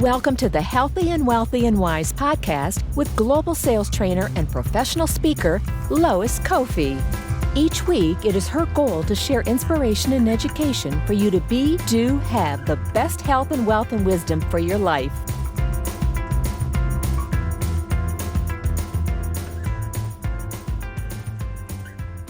Welcome to the Healthy and Wealthy and Wise podcast with global sales trainer and professional speaker, Lois Kofi. Each week, it is her goal to share inspiration and education for you to be, do, have the best health and wealth and wisdom for your life.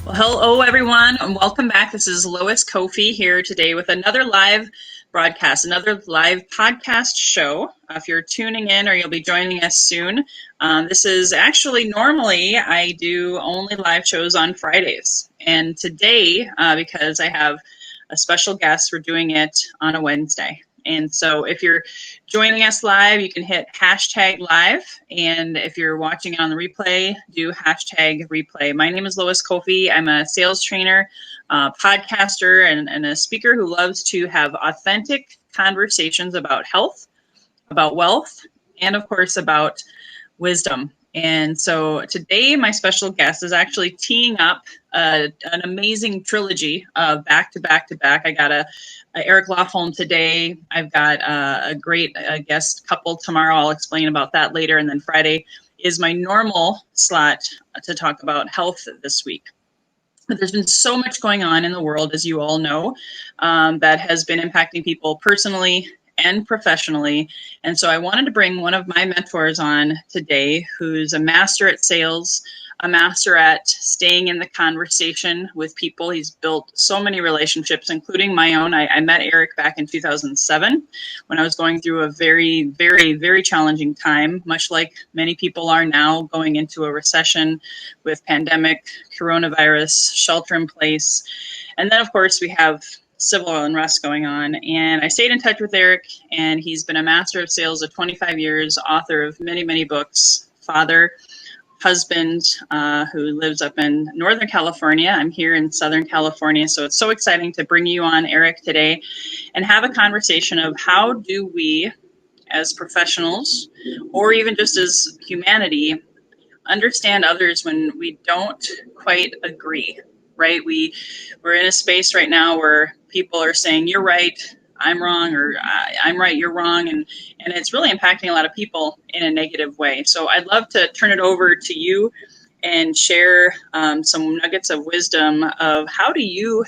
Well, hello, everyone, and welcome back. This is Lois Kofi here today with another live broadcast, another live podcast show. If you're tuning in or you'll be joining us soon, this is actually normally I do only live shows on Fridays. And today, because I have a special guest, we're doing it on a Wednesday. And so if you're joining us live, you can hit hashtag live. And if you're watching it on the replay, do hashtag replay. My name is Lois Kofi. I'm a sales trainer, podcaster, and a speaker who loves to have authentic conversations about health, about wealth, and of course about wisdom. And so today, my special guest is actually teeing up an amazing trilogy of back to back to back. I got a Eric Lofholm today. I've got a great guest couple tomorrow. I'll explain about that later. And then Friday is my normal slot to talk about health this week. But there's been so much going on in the world, as you all know, that has been impacting people personally and professionally. And so I wanted to bring one of my mentors on today, who's a master at sales, a master at staying in the conversation with people. He's built so many relationships, including my own. I met Eric back in 2007 when I was going through a very, very, very challenging time, much like many people are now, going into a recession with pandemic, coronavirus, shelter in place. And then, of course, we have civil unrest going on. And I stayed in touch with Eric, and he's been a master of sales of 25 years, author of many, many books, father, husband, who lives up in Northern California. I'm here in Southern California. So it's so exciting to bring you on, Eric, today and have a conversation of how do we, as professionals, or even just as humanity, understand others when we don't quite agree, right? We're in a space right now where people are saying, you're right, I'm wrong, or I'm right, you're wrong. And it's really impacting a lot of people in a negative way. So I'd love to turn it over to you and share some nuggets of wisdom of how do you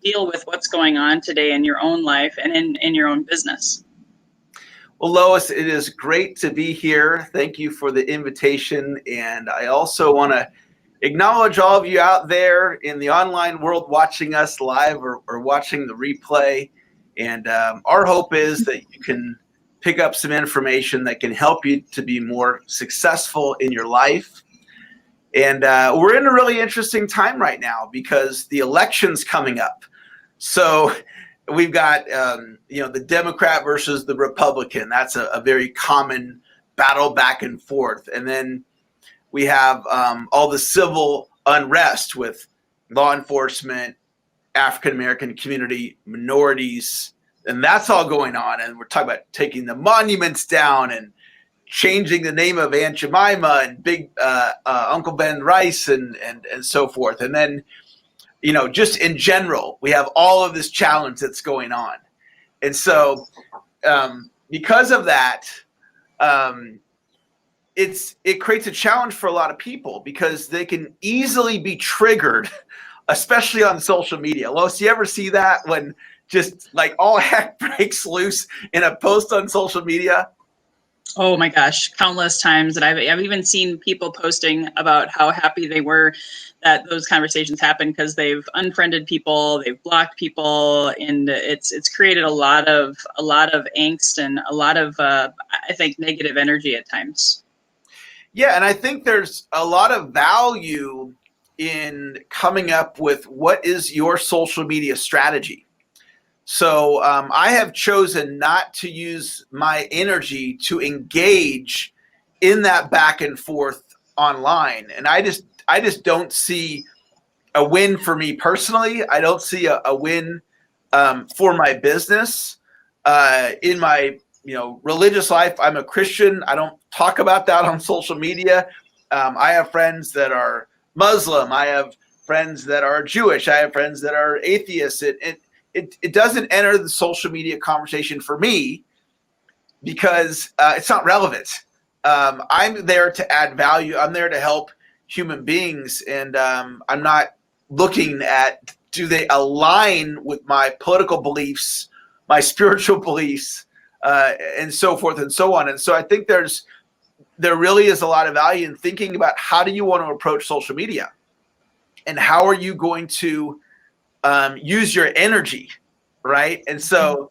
deal with what's going on today in your own life and in your own business. Well, Lois, it is great to be here. Thank you for the invitation. And I also want to acknowledge all of you out there in the online world watching us live or watching the replay. And our hope is that you can pick up some information that can help you to be more successful in your life. And we're in a really interesting time right now because the election's coming up. So we've got, the Democrat versus the Republican. That's a very common battle back and forth. And then we have all the civil unrest with law enforcement, African-American community, minorities, and that's all going on. And we're talking about taking the monuments down and changing the name of Aunt Jemima and Big Uncle Ben Rice and so forth. And then, just in general, we have all of this challenge that's going on. And so because of that, it creates a challenge for a lot of people because they can easily be triggered, especially on social media. Lois, you ever see that when just like all heck breaks loose in a post on social media? Oh my gosh, countless times. And I've even seen people posting about how happy they were that those conversations happened because they've unfriended people, they've blocked people, and it's created a lot of angst and a lot of I think negative energy at times. Yeah, and I think there's a lot of value in coming up with what is your social media strategy. So I have chosen not to use my energy to engage in that back and forth online. And I just don't see a win for me personally. I don't see a win for my business. In my religious life, I'm a Christian. I don't talk about that on social media. I have friends that are Muslim. I have friends that are Jewish. I have friends that are atheists. It doesn't enter the social media conversation for me. because it's not relevant. I'm there to add value. I'm there to help human beings, and I'm not looking at, do they align with my political beliefs, my spiritual beliefs, and so forth and so on. And so I think there really is a lot of value in thinking about, how do you want to approach social media, and how are you going to use your energy, right? And so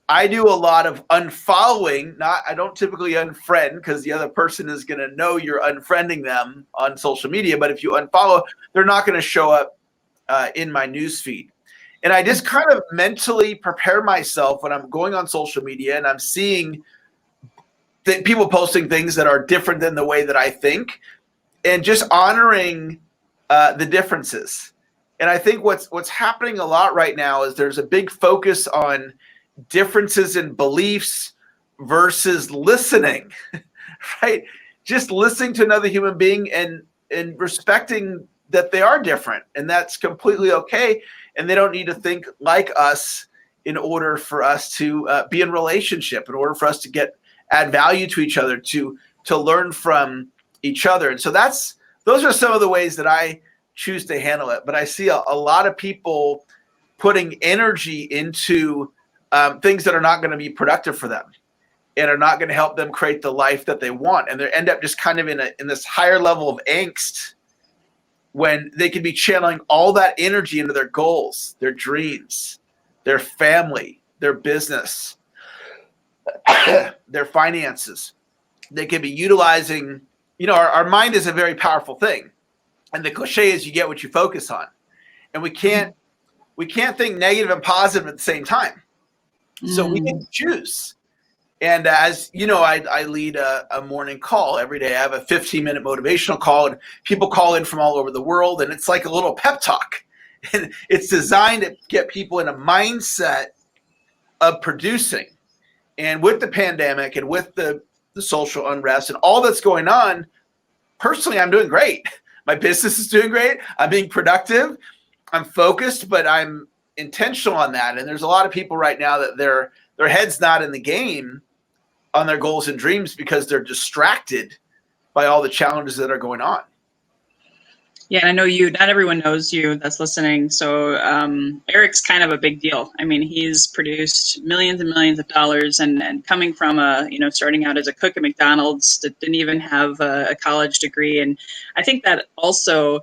I do a lot of unfollowing. I don't typically unfriend, because the other person is going to know you're unfriending them on social media. But if you unfollow, they're not going to show up in my newsfeed. And I just kind of mentally prepare myself when I'm going on social media and I'm seeing people posting things that are different than the way that I think, and just honoring the differences. And I think what's happening a lot right now is there's a big focus on differences in beliefs versus listening, right? Just listening to another human being and respecting that they are different, and that's completely okay. And they don't need to think like us in order for us to be in relationship, in order for us to add value to each other, to learn from each other. And so those are some of the ways that I choose to handle it. But I see a lot of people putting energy into things that are not going to be productive for them and are not going to help them create the life that they want. And they end up just kind of in this higher level of angst, when they could be channeling all that energy into their goals, their dreams, their family, their business, their finances. They could be utilizing, our mind is a very powerful thing. And the cliche is you get what you focus on. And we can't think negative and positive at the same time. So we can choose. And as you know, I lead a morning call every day. I have a 15-minute motivational call, and people call in from all over the world. And it's like a little pep talk. And it's designed to get people in a mindset of producing. And with the pandemic and with the social unrest and all that's going on, personally, I'm doing great. My business is doing great. I'm being productive. I'm focused, but I'm intentional on that. And there's a lot of people right now that their head's not in the game on their goals and dreams because they're distracted by all the challenges that are going on. Yeah, and I know not everyone knows you that's listening. So Erik's kind of a big deal. I mean, he's produced millions and millions of dollars, and coming from starting out as a cook at McDonald's that didn't even have a college degree. And I think that also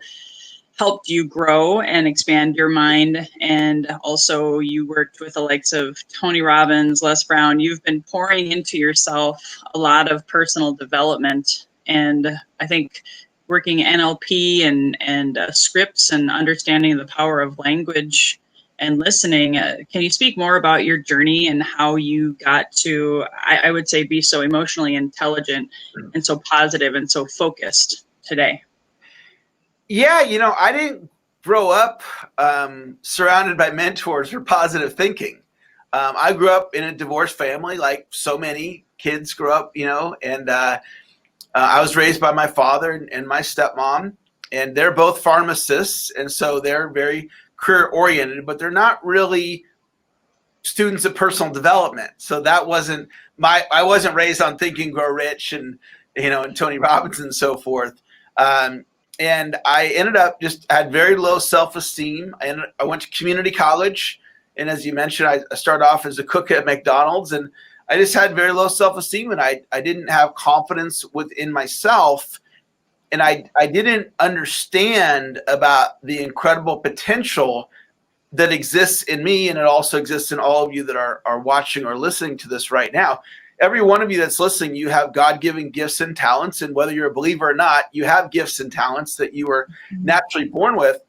helped you grow and expand your mind. And also you worked with the likes of Tony Robbins, Les Brown. You've been pouring into yourself a lot of personal development. And I think working NLP and scripts and understanding the power of language and listening. Can you speak more about your journey and how you got to, I would say, be so emotionally intelligent and so positive and so focused today? Yeah, I didn't grow up surrounded by mentors or positive thinking. I grew up in a divorced family, like so many kids grow up, and I was raised by my father and my stepmom, and they're both pharmacists, and so they're very career-oriented, but they're not really students of personal development. So that wasn't I wasn't raised on Think and Grow Rich and Tony Robbins and so forth. And I ended up had very low self-esteem. And I went to community college. And as you mentioned, I started off as a cook at McDonald's, and I just had very low self-esteem, and I didn't have confidence within myself. And I didn't understand about the incredible potential that exists in me, and it also exists in all of you that are watching or listening to this right now. Every one of you that's listening, you have God-given gifts and talents, and whether you're a believer or not, you have gifts and talents that you were naturally born with,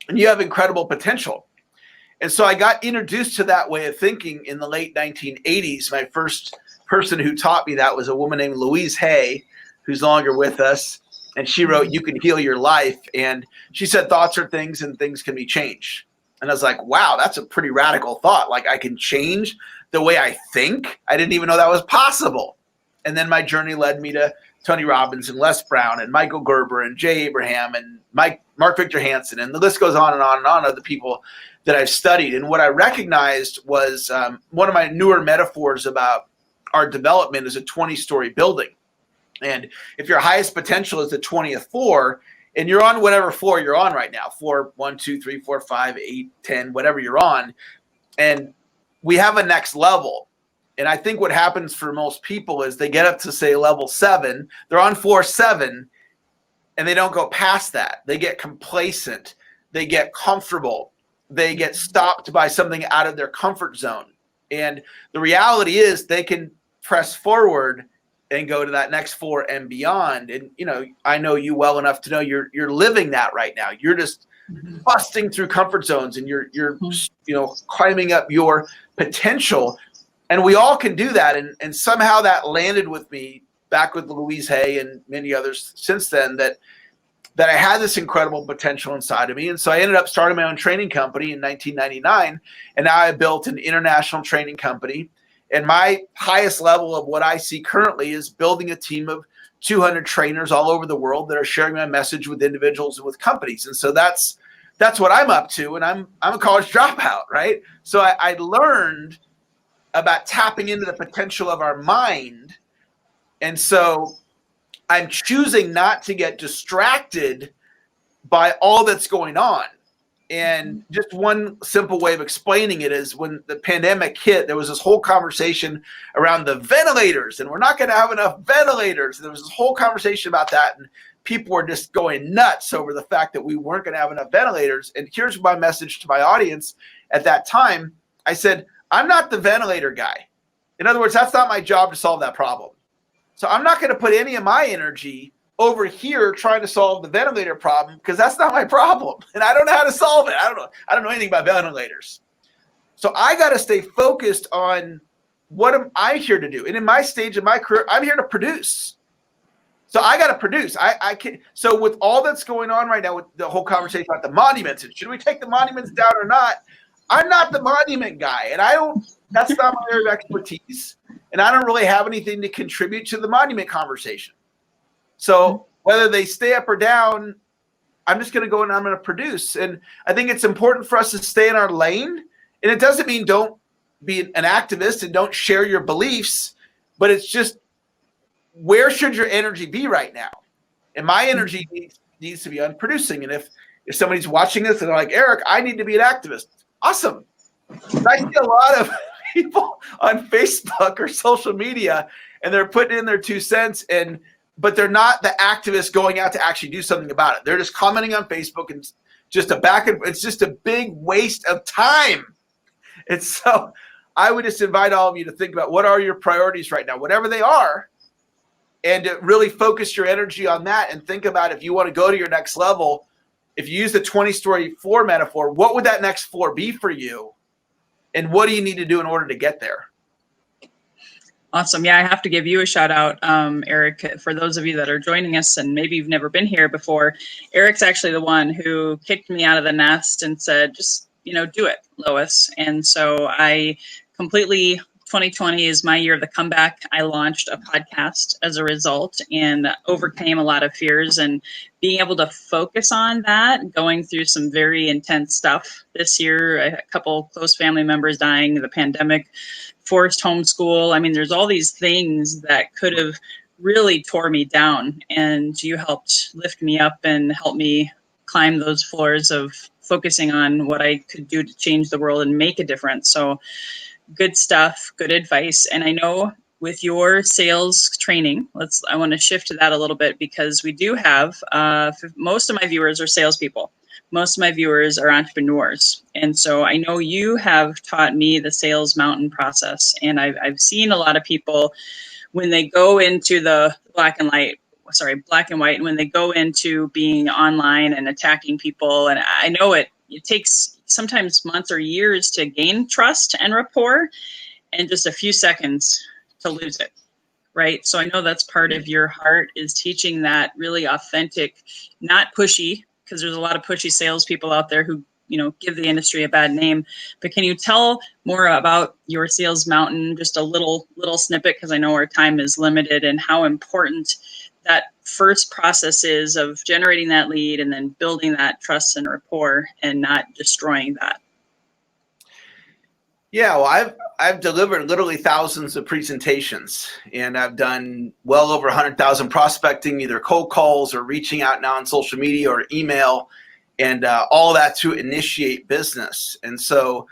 and you have incredible potential. And so I got introduced to that way of thinking in the late 1980s. My first person who taught me that was a woman named Louise Hay, who's no longer with us, and she wrote, "You Can Heal Your Life," and she said, "Thoughts are things, and things can be changed." And I was like, wow, that's a pretty radical thought. Like, I can change the way I think. I didn't even know that was possible. And then my journey led me to Tony Robbins and Les Brown and Michael Gerber and Jay Abraham and Mark Victor Hansen. And the list goes on and on and on of the people that I've studied. And what I recognized was one of my newer metaphors about our development is a 20-story building. And if your highest potential is the 20th floor, and you're on whatever floor you're on right now, floor 1, 2, 3, 4, 5, 8, 10, whatever you're on, and we have a next level. And I think what happens for most people is they get up to, say, level 7, they're on floor 7, and they don't go past that. They get complacent, they get comfortable, they get stopped by something out of their comfort zone. And the reality is they can press forward and go to that next floor and beyond. And, you know, I know you well enough to know you're living that right now. You're just busting through comfort zones, and you're climbing up your potential. And we all can do that. And somehow that landed with me back with Louise Hay and many others since then, that I had this incredible potential inside of me. And so I ended up starting my own training company in 1999. And now I built an international training company. And my highest level of what I see currently is building a team of 200 trainers all over the world that are sharing my message with individuals and with companies. And so that's what I'm up to. And I'm a college dropout, right? So I learned about tapping into the potential of our mind. And so I'm choosing not to get distracted by all that's going on. And just one simple way of explaining it is when the pandemic hit, there was this whole conversation around the ventilators, and we're not going to have enough ventilators. And there was this whole conversation about that, and people were just going nuts over the fact that we weren't going to have enough ventilators. And here's my message to my audience at that time. I said, I'm not the ventilator guy. In other words, that's not my job to solve that problem. So I'm not going to put any of my energy over here trying to solve the ventilator problem, because that's not my problem. And I don't know how to solve it. I don't know anything about ventilators. So I got to stay focused on what am I here to do. And in my stage of my career, I'm here to produce. So I got to produce. I can. So with all that's going on right now, with the whole conversation about the monuments, and should we take the monuments down or not? I'm not the monument guy, and that's not my area of expertise. And I don't really have anything to contribute to the monument conversation. So whether they stay up or down, I'm just going to go and I'm going to produce. And I think it's important for us to stay in our lane. And it doesn't mean don't be an activist and don't share your beliefs, but it's just, where should your energy be right now? And my energy needs to be on producing. And if somebody's watching this and they're like, Eric, I need to be an activist. Awesome. I see a lot of people on Facebook or social media, and they're putting in their 2 cents, but they're not the activists going out to actually do something about it. They're just commenting on Facebook, and it's just a big waste of time. And so I would just invite all of you to think about, what are your priorities right now, whatever they are, and to really focus your energy on that, and think about, if you want to go to your next level, if you use the 20-story floor metaphor, what would that next floor be for you? And what do you need to do in order to get there? Awesome. Yeah, I have to give you a shout out, Eric, for those of you that are joining us and maybe you've never been here before. Eric's actually the one who kicked me out of the nest and said, just, do it, Lois. And so I completely, 2020 is my year of the comeback. I launched a podcast as a result and overcame a lot of fears, and being able to focus on that, going through some very intense stuff this year, a couple close family members dying, the pandemic, forced homeschool. I mean, there's all these things that could have really tore me down, and you helped lift me up and help me climb those floors of focusing on what I could do to change the world and make a difference. So good stuff, good advice. And I know with your sales training, I want to shift to that a little bit, because we do have, most of my viewers are salespeople. Most of my viewers are entrepreneurs. And so I know you have taught me the sales mountain process. And I've seen a lot of people, when they go into the black and white, and when they go into being online and attacking people, and I know it takes sometimes months or years to gain trust and rapport, and just a few seconds to lose it, right? So I know that's part of your heart, is teaching that really authentic, not pushy, because there's a lot of pushy salespeople out there who, give the industry a bad name. But can you tell more about your sales mountain, just a little snippet, because I know our time is limited, and how important that first process is of generating that lead and then building that trust and rapport and not destroying that? Yeah, well, I've delivered literally thousands of presentations, and I've done well over 100,000 prospecting, either cold calls or reaching out now on social media or email, and all that to initiate business. And so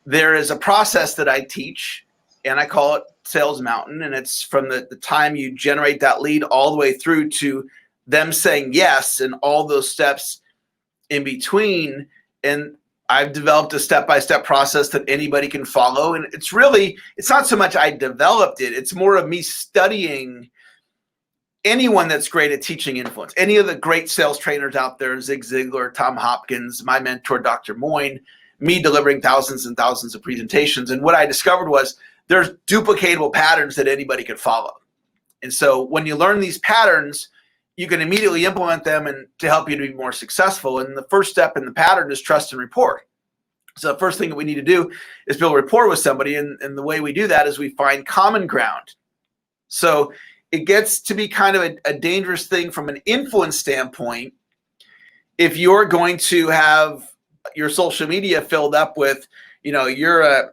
there is a process that I teach, and I call it Sales Mountain, and it's from the time you generate that lead all the way through to them saying yes, and all those steps in between. And I've developed a step-by-step process that anybody can follow. And it's not so much I developed it, it's more of me studying anyone that's great at teaching influence. Any of the great sales trainers out there, Zig Ziglar, Tom Hopkins, my mentor, Dr. Moyne, me delivering thousands and thousands of presentations. And what I discovered was there's duplicatable patterns that anybody could follow. And so when you learn these patterns, you can immediately implement them and to help you to be more successful. And the first step in the pattern is trust and rapport. So the first thing that we need to do is build rapport with somebody. And the way we do that is we find common ground. So it gets to be kind of a dangerous thing from an influence standpoint if you're going to have your social media filled up with, you're a,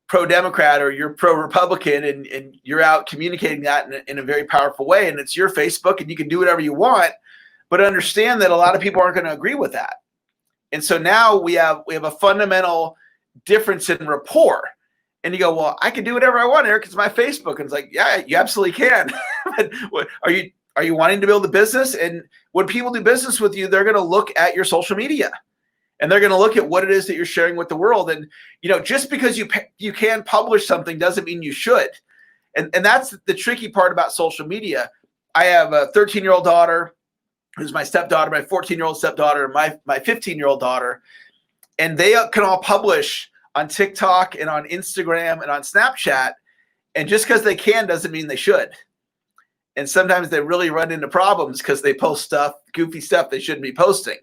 pro-Democrat or you're pro-Republican, and you're out communicating that in a very powerful way, and it's your Facebook and you can do whatever you want, but understand that a lot of people aren't going to agree with that. And so now we have a fundamental difference in rapport. And you go, well, I can do whatever I want, Eric. It's my Facebook. And it's like, yeah, you absolutely can. But are you wanting to build a business? And when people do business with you, they're going to look at your social media. And they're going to look at what it is that you're sharing with the world. And, just because you can publish something doesn't mean you should. And that's the tricky part about social media. I have a 13-year-old daughter who's my stepdaughter, my 14-year-old stepdaughter, and my 15-year-old daughter. And they can all publish on TikTok and on Instagram and on Snapchat. And just because they can doesn't mean they should. And sometimes they really run into problems because they post goofy stuff they shouldn't be posting.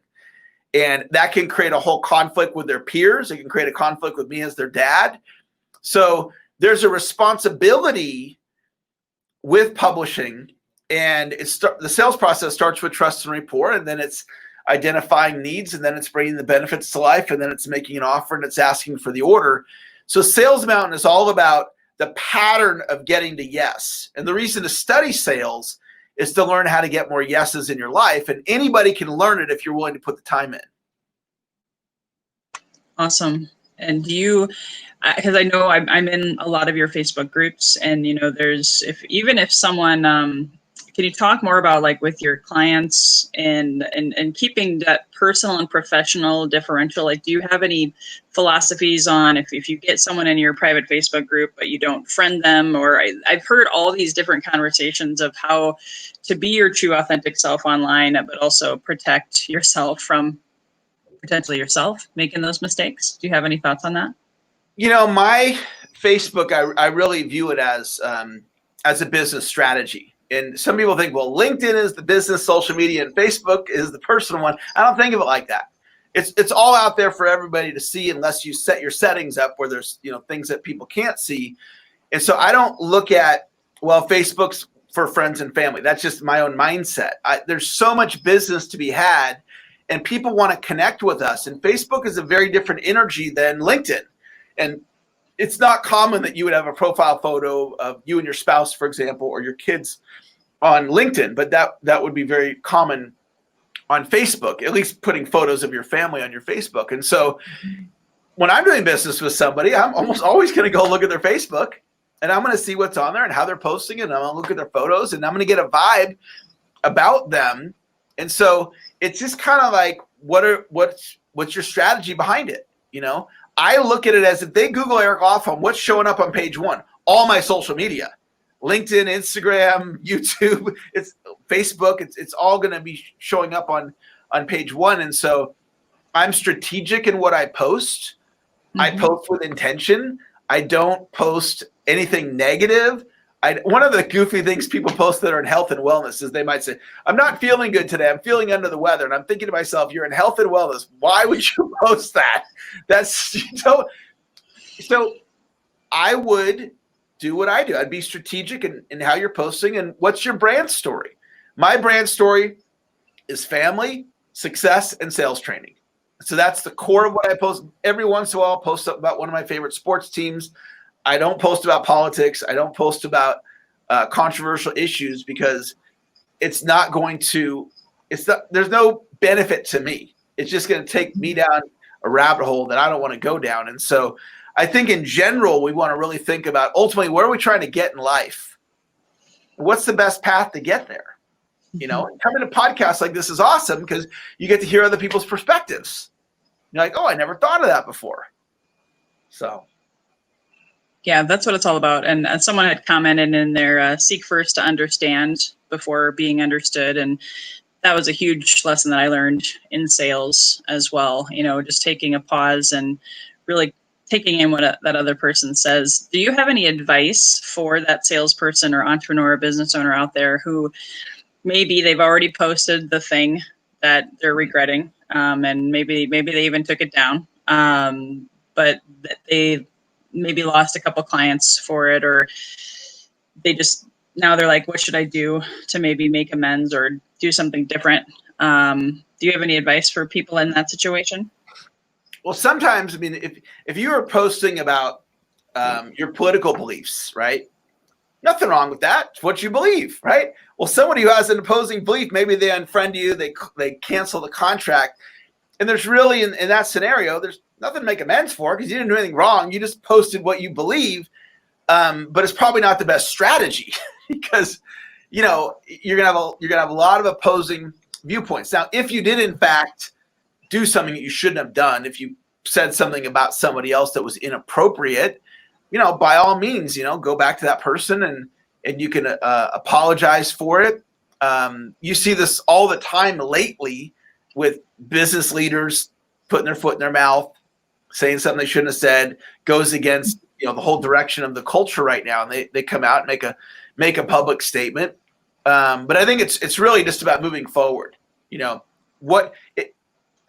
And that can create a whole conflict with their peers. It can create a conflict with me as their dad. So there's a responsibility with publishing, and the sales process starts with trust and rapport, and then it's identifying needs, and then it's bringing the benefits to life, and then it's making an offer, and it's asking for the order. So Sales Mountain is all about the pattern of getting to yes. And the reason to study sales is to learn how to get more yeses in your life. And anybody can learn it if you're willing to put the time in. Awesome. And because I know I'm in a lot of your Facebook groups, and if someone, can you talk more about like with your clients and keeping that personal and professional differential? Like, do you have any philosophies on if you get someone in your private Facebook group, but you don't friend them? Or I've heard all these different conversations of how to be your true authentic self online, but also protect yourself from potentially yourself making those mistakes. Do you have any thoughts on that? My Facebook, I really view it as a business strategy. And some people think, well, LinkedIn is the business social media and Facebook is the personal one. I don't think of it like that. It's all out there for everybody to see, unless you set your settings up where there's things that people can't see. And so I don't look at, well, Facebook's for friends and family. That's just my own mindset. There's so much business to be had, and people want to connect with us. And Facebook is a very different energy than LinkedIn. And it's not common that you would have a profile photo of you and your spouse, for example, or your kids on LinkedIn, but that would be very common on Facebook, at least putting photos of your family on your Facebook. And so when I'm doing business with somebody, I'm almost always going to go look at their Facebook, and I'm going to see what's on there and how they're posting it, and I'm going to look at their photos, and I'm going to get a vibe about them. And so it's just kind of like, what's your strategy behind it? I look at it as, if they Google Eric Lofholm, what's showing up on page one? All my social media, LinkedIn, Instagram, YouTube, it's Facebook. It's all going to be showing up on page one. And so I'm strategic in what I post. Mm-hmm. I post with intention. I don't post anything negative. One of the goofy things people post that are in health and wellness is they might say, I'm not feeling good today. I'm feeling under the weather. And I'm thinking to myself, you're in health and wellness. Why would you post that? So I would do what I do. I'd be strategic in how you're posting and what's your brand story. My brand story is family, success, and sales training. So that's the core of what I post. Every once in a while, I'll post about one of my favorite sports teams. I don't post about politics. I don't post about controversial issues because it's not going to, there's no benefit to me. It's just going to take me down a rabbit hole that I don't want to go down. And so I think in general, we want to really think about ultimately, where are we trying to get in life? What's the best path to get there? You know, coming to podcasts like this is awesome because you get to hear other people's perspectives. You're like, oh, I never thought of that before. So. Yeah, that's what it's all about. And someone had commented in there, seek first to understand before being understood. And that was a huge lesson that I learned in sales as well. You know, just taking a pause and really taking in what that other person says. Do you have any advice for that salesperson or entrepreneur or business owner out there who maybe they've already posted the thing that they're regretting, and maybe they even took it down, but they maybe lost a couple clients for it, or they just, now they're like, what should I do to maybe make amends or do something different? Do you have any advice for people in that situation? Well, sometimes, I mean, if you are posting about your political beliefs, right? Nothing wrong with that. It's what you believe, right? Well, somebody who has an opposing belief, maybe they unfriend you, they cancel the contract. And there's really, in that scenario, there's nothing to make amends for because you didn't do anything wrong. You just posted what you believe. But it's probably not the best strategy because, you know, you're gonna have a lot of opposing viewpoints. Now, if you did in fact do something that you shouldn't have done, if you said something about somebody else that was inappropriate, you know, by all means, you know, go back to that person and you can apologize for it. You see this all the time lately with business leaders putting their foot in their mouth, saying something they shouldn't have said, goes against, you know, the whole direction of the culture right now. And they come out and make a public statement. But I think it's really just about moving forward. You know,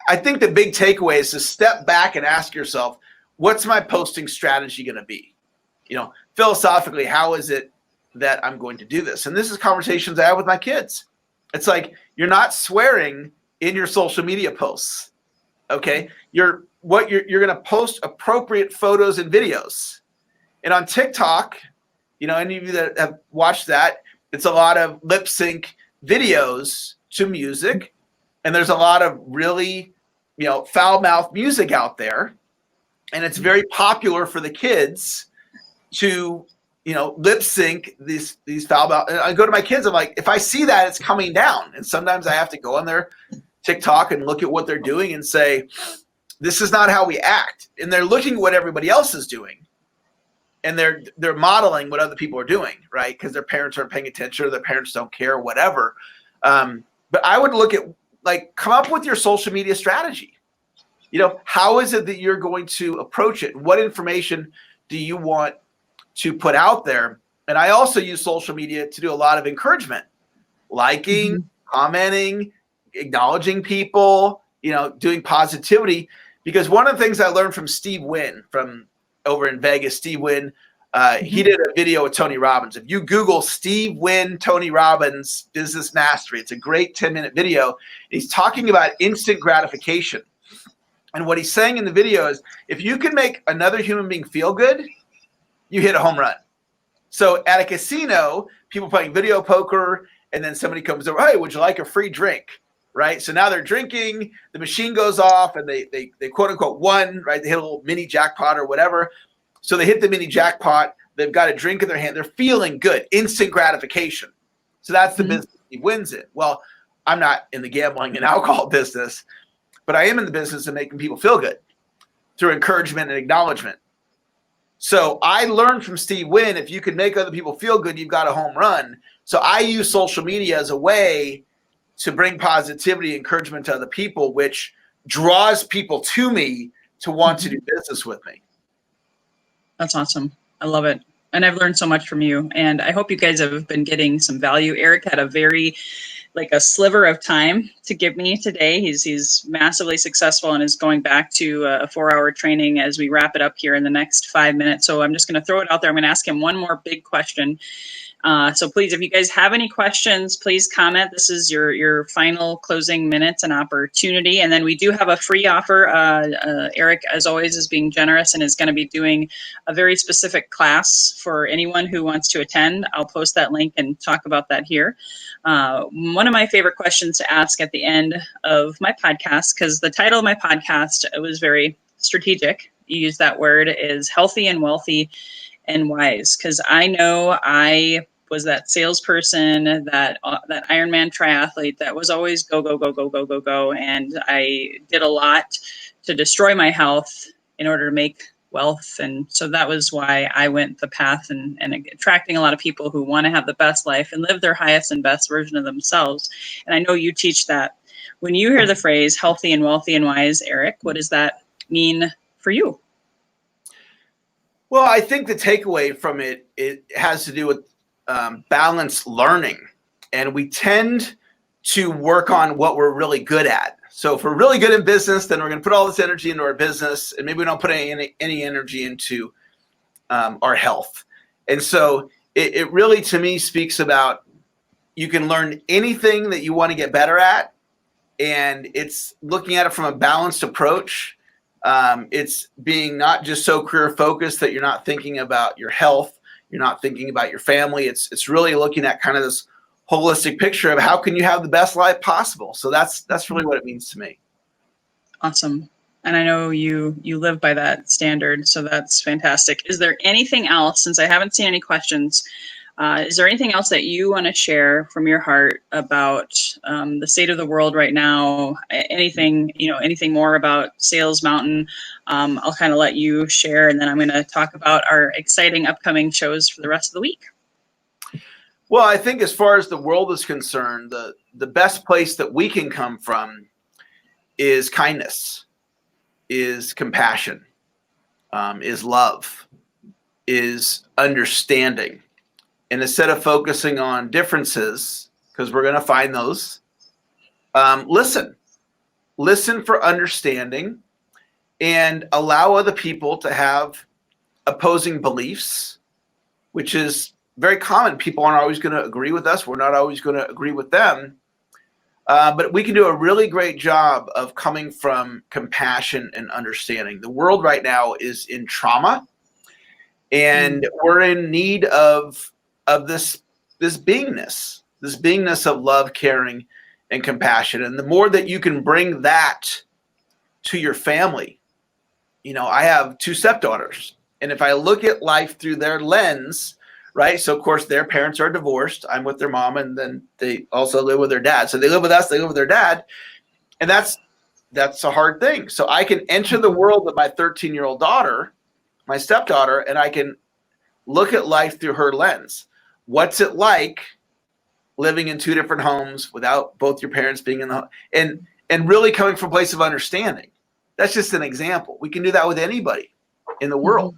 I think the big takeaway is to step back and ask yourself, what's my posting strategy going to be? You know, philosophically, how is it that I'm going to do this? And this is conversations I have with my kids. It's like, you're not swearing in your social media posts. Okay. You're going to post appropriate photos and videos. And on TikTok, you know, any of you that have watched that, it's a lot of lip sync videos to music. And there's a lot of really, you know, foul mouth music out there. And it's very popular for the kids to, you know, lip sync these foul mouth. And I go to my kids, I'm like, if I see that, it's coming down. And sometimes I have to go on their TikTok and look at what they're doing and say, this is not how we act. And they're looking at what everybody else is doing. And they're modeling what other people are doing, right? Because their parents aren't paying attention or their parents don't care, or whatever. But I would look at, like, come up with your social media strategy. You know, how is it that you're going to approach it? What information do you want to put out there? And I also use social media to do a lot of encouragement, liking, commenting, acknowledging people, you know, doing positivity. Because one of the things I learned from Steve Wynn from over in Vegas, Steve Wynn, he did a video with Tony Robbins. If you Google Steve Wynn, Tony Robbins, Business Mastery, it's a great 10-minute video. He's talking about instant gratification. And what he's saying in the video is, if you can make another human being feel good, you hit a home run. So at a casino, people playing video poker, and then somebody comes over, hey, would you like a free drink? Right? So now they're drinking, the machine goes off, and they quote unquote won, right? They hit a little mini jackpot or whatever. So they hit the mini jackpot, they've got a drink in their hand, they're feeling good, instant gratification. So that's the business he wins in. Well, I'm not in the gambling and alcohol business, but I am in the business of making people feel good through encouragement and acknowledgement. So I learned from Steve Wynn, if you can make other people feel good, you've got a home run. So I use social media as a way to bring positivity, encouragement to other people, which draws people to me to want to do business with me. That's awesome. I love it. And I've learned so much from you. And I hope you guys have been getting some value. Eric had a sliver of time to give me today. He's massively successful and is going back to a 4-hour training as we wrap it up here in the next 5 minutes. So I'm just going to throw it out there. I'm going to ask him one more big question. So please, if you guys have any questions, please comment. This is your final closing minutes and opportunity. And then we do have a free offer. Eric, as always, is being generous and is going to be doing a very specific class for anyone who wants to attend. I'll post that link and talk about that here. One of my favorite questions to ask at the end of my podcast, because the title of my podcast was very strategic. You use that word, is healthy and wealthy and wise, because I know I was that salesperson, that Ironman triathlete that was always go, go, go, go, go, go, go. And I did a lot to destroy my health in order to make wealth. And so that was why I went the path and attracting a lot of people who want to have the best life and live their highest and best version of themselves. And I know you teach that. When you hear the phrase healthy and wealthy and wise, Eric, what does that mean for you? Well, I think the takeaway from it has to do with balanced learning. And we tend to work on what we're really good at. So if we're really good in business, then we're going to put all this energy into our business, and maybe we don't put any energy into our health. And so it really, to me, speaks about you can learn anything that you want to get better at, and it's looking at it from a balanced approach. It's being not just so career focused that you're not thinking about your health, you're not thinking about your family. It's really looking at kind of this holistic picture of how can you have the best life possible. So that's really what it means to me. Awesome. And I know you live by that standard, so that's fantastic. Is there anything else, since I haven't seen any questions, is there anything else that you want to share from your heart about the state of the world right now? Anything more about Sales Mountain? I'll kind of let you share, and then I'm going to talk about our exciting upcoming shows for the rest of the week. Well, I think as far as the world is concerned, the best place that we can come from is kindness, is compassion, is love, is understanding. And instead of focusing on differences, because we're going to find those, listen for understanding, and allow other people to have opposing beliefs, which is very common. People aren't always going to agree with us. We're not always going to agree with them. But we can do a really great job of coming from compassion and understanding. The world right now is in trauma, and we're in need of this beingness of love, caring, and compassion. And the more that you can bring that to your family, I have 2 stepdaughters, and if I look at life through their lens, right? So of course their parents are divorced. I'm with their mom, and then they also live with their dad. So they live with us, they live with their dad. And that's a hard thing. So I can enter the world with my 13-year-old daughter, my stepdaughter, and I can look at life through her lens. What's it like living in 2 different homes without both your parents being in the home, and really coming from a place of understanding? That's just an example. We can do that with anybody in the world.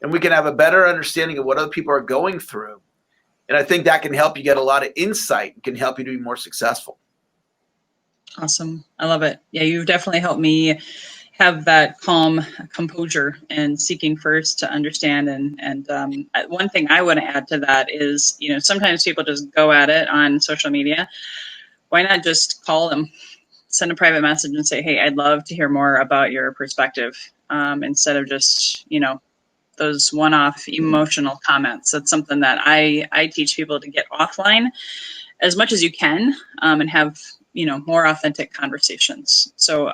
And we can have a better understanding of what other people are going through. And I think that can help you get a lot of insight and can help you to be more successful. Awesome. I love it. Yeah, you've definitely helped me have that calm composure and seeking first to understand. And one thing I want to add to that is, sometimes people just go at it on social media. Why not just call them, send a private message and say, hey, I'd love to hear more about your perspective, instead of just, those one-off emotional comments. That's something that I teach people to get offline as much as you can, and have, more authentic conversations. So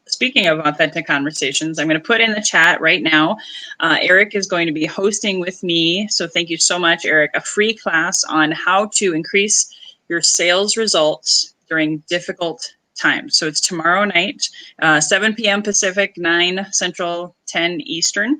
speaking of authentic conversations, I'm going to put in the chat right now. Eric is going to be hosting with me. So thank you so much, Eric, a free class on how to increase your sales results during difficult times. So it's tomorrow night, 7 p.m. Pacific, 9 Central, 10 Eastern.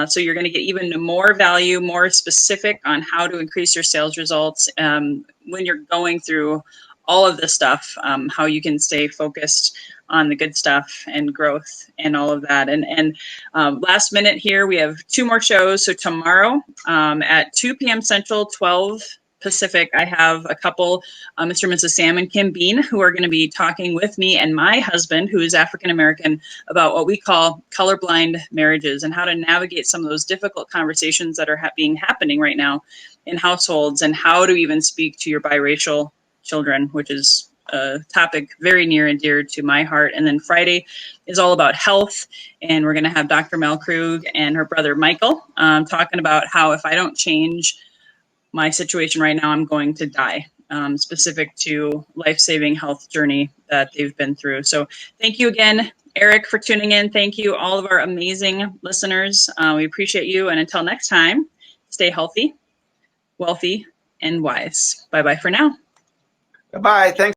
So you're going to get even more value, more specific on how to increase your sales results when you're going through all of this stuff, how you can stay focused on the good stuff and growth and all of that. And last minute here, we have 2 more shows. So tomorrow at 2 p.m. Central, 12 Pacific, I have a couple, Mr. and Mrs. Sam and Kim Bean, who are going to be talking with me and my husband, who is African American, about what we call colorblind marriages and how to navigate some of those difficult conversations that are happening right now in households, and how to even speak to your biracial children, which is a topic very near and dear to my heart. And then Friday is all about health, and we're going to have Dr. Mel Krug and her brother Michael talking about how if I don't change my situation right now, I'm going to die, specific to life-saving health journey that they've been through. So thank you again, Eric, for tuning in. Thank you, all of our amazing listeners. We appreciate you. And until next time, stay healthy, wealthy, and wise. Bye-bye for now. Bye-bye. Thanks.